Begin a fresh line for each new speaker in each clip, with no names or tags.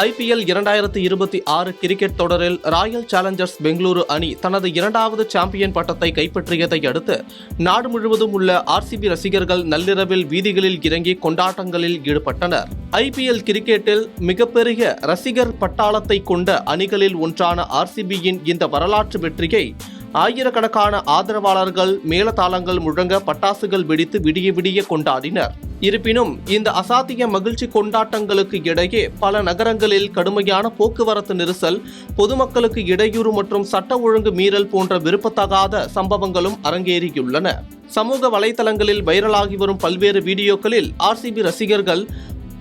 IPL 2026 cricket தொடரில் Royal Challengers Bengaluru அணி தனது இரண்டாவது சாம்பியன் பட்டத்தை கைப்பற்றியதை அடுத்து நாடு முழுவதும் உள்ள RCB ரசிகர்கள் நள்ளிரவில் வீதிகளில் இறங்கி கொண்டாட்டங்களில் ஈடுபட்டனர். IPL கிரிக்கெட்டில் மிகப்பெரிய ரசிகர் பட்டாளத்தை கொண்ட அணிகளில் ஒன்றான RCBயின் இந்த வரலாற்று வெற்றியை ஆயிரக்கணக்கான ஆதரவாளர்கள் மேளதாளங்கள் முழங்க பட்டாசுகள் வெடித்து விடிய விடிய கொண்டாடினர். இருப்பினும் இந்த அசாத்திய மகிழ்ச்சி கொண்டாட்டங்களுக்கு இடையே பல நகரங்களில் கடுமையான போக்குவரத்து நெரிசல், பொதுமக்களுக்கு இடையூறு மற்றும் சட்ட ஒழுங்கு மீறல் போன்ற விருப்பத்தகாத சம்பவங்களும் அரங்கேறியுள்ளன. சமூக வலைதளங்களில் வைரலாகி வரும் பல்வேறு வீடியோக்களில் RCB ரசிகர்கள்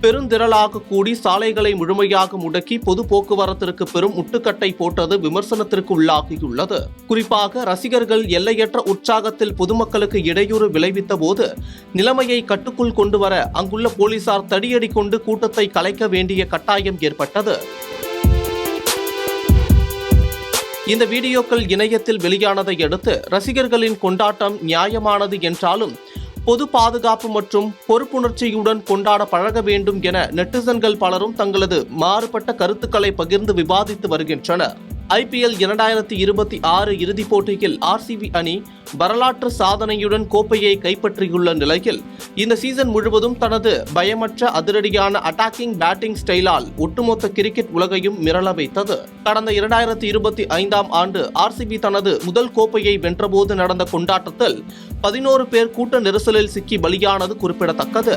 பெருந்திரளாக கூடி சாலைகளை முழுமையாக முடக்கி பொது போக்குவரத்திற்கு பெரும் முட்டுக்கட்டை போட்டது விமர்சனத்திற்கு உள்ளாகியுள்ளது. குறிப்பாக ரசிகர்கள் எல்லையற்ற உற்சாகத்தில் பொதுமக்களுக்கு இடையூறு விளைவித்த போது நிலைமையை கட்டுக்குள் கொண்டுவர அங்குள்ள போலீசார் தடியடி கொண்டு கூட்டத்தை கலைக்க வேண்டிய கட்டாயம் ஏற்பட்டது. இந்த வீடியோக்கள் இணையத்தில் வெளியானதை அடுத்து ரசிகர்களின் கொண்டாட்டம் நியாயமானது என்றாலும் பொது பாதுகாப்பு மற்றும் பொறுப்புணர்ச்சியுடன் கொண்டாட பழக வேண்டும் என நெட்டிசன்கள் பலரும் தங்களது மாறுபட்ட கருத்துக்களை பகிர்ந்து விவாதித்து வருகின்றனர். IPL 2026 இறுதிப் போட்டியில் RCB அணி வரலாற்று சாதனையுடன் கோப்பையை கைப்பற்றியுள்ள நிலையில் இந்த சீசன் முழுவதும் தனது பயமற்ற அதிரடியான அட்டாக்கிங் பேட்டிங் ஸ்டைலால் ஒட்டுமொத்த கிரிக்கெட் உலகையும் மிரள வைத்தது. கடந்த 2025ஆம் ஆண்டு RCB தனது முதல் கோப்பையை வென்றபோது நடந்த கொண்டாட்டத்தில் 11 பேர் கூட்ட நெரிசலில் சிக்கி பலியானது குறிப்பிடத்தக்கது.